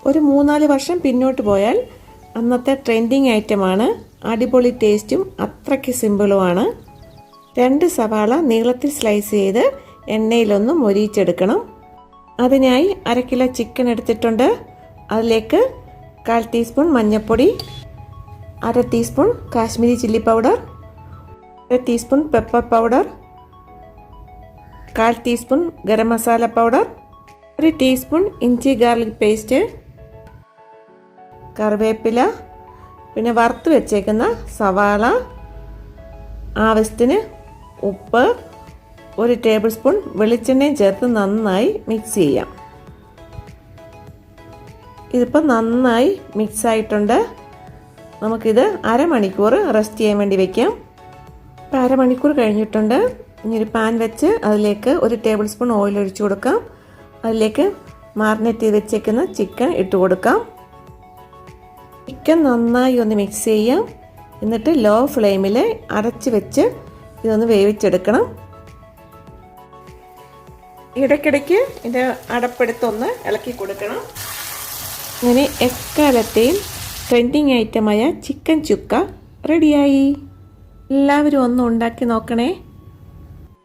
ഒരു 3-4 വർഷം പിന്നോട്ട് പോയാൽ അന്നത്തെ ട്രെൻഡിങ് ഐറ്റമാണ്. അടിപൊളി ടേസ്റ്റും അത്രയ്ക്ക് സിമ്പിളുമാണ്. 2 സവാള നീളത്തിൽ സ്ലൈസ് ചെയ്ത് എണ്ണയിലൊന്ന് മൊരിയിച്ചെടുക്കണം. അതിനായി 1/2 കിലോ ചിക്കൻ എടുത്തിട്ടുണ്ട്. അതിലേക്ക് 1/4 ടീസ്പൂൺ മഞ്ഞൾപ്പൊടി, 1/2 teaspoon Kashmiri chilli powder, 1 teaspoon pepper powder, 1/4 teaspoon garam masala powder, 1 teaspoon ഇഞ്ചി ഗാർലിക് പേസ്റ്റ്, കറിവേപ്പില, പിന്നെ വറുത്ത് വെച്ചേക്കുന്ന സവാള, ആവശ്യത്തിന് ഉപ്പ്, 1 ടേബിൾ സ്പൂൺ വെളിച്ചെണ്ണയും ചേർത്ത് നന്നായി മിക്സ് ചെയ്യാം. ഇതിപ്പോൾ നന്നായി മിക്സ് ആയിട്ടുണ്ട്. നമുക്കിത് അരമണിക്കൂർ റെസ്റ്റ് ചെയ്യാൻ വേണ്ടി വയ്ക്കാം. ഇപ്പോൾ അരമണിക്കൂർ കഴിഞ്ഞിട്ടുണ്ട്. ഇനി ഒരു പാൻ വെച്ച് അതിലേക്ക് 1 ടേബിൾ സ്പൂൺ ഓയിൽ ഒഴിച്ചു കൊടുക്കാം. അതിലേക്ക് മാറിനേറ്റ് ചെയ്ത് വെച്ചേക്കുന്ന ചിക്കൻ ഇട്ട് കൊടുക്കാം. ചിക്കൻ നന്നായി ഒന്ന് മിക്സ് ചെയ്യാം. എന്നിട്ട് ലോ ഫ്ലെയിമിൽ അടച്ച് വെച്ച് ഇതൊന്ന് വേവിച്ചെടുക്കണം. ഇടയ്ക്കിടയ്ക്ക് ഇതിൻ്റെ അടപ്പെടുത്തൊന്ന് ഇളക്കി കൊടുക്കണം. അങ്ങനെ എക്കാലത്തെയും ട്രെൻഡിങ് ഐറ്റമായ ചിക്കൻ ചുക്ക റെഡിയായി. എല്ലാവരും ഒന്ന് ഉണ്ടാക്കി നോക്കണേ.